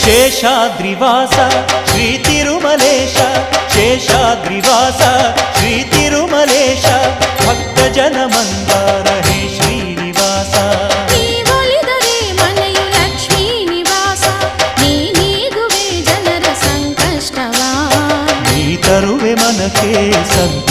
శేషాద్రివాస శ్రీ తిరుమలేశ శేషాద్రివాస శ్రీ తిరుమలేశ భక్తజన మందార హే శ్రీనివాಸ ನೀವೊಲಿದರೆ ಮನೆಯು ಲಕ್ಷ್ಮೀ ನಿವಾಸ ನೀಗುವೆ ಜನರ ಸಂಕಷ್ಟವ ನೀ ತರುವೆ ಮನಕ್ಕೆ ಸಂತ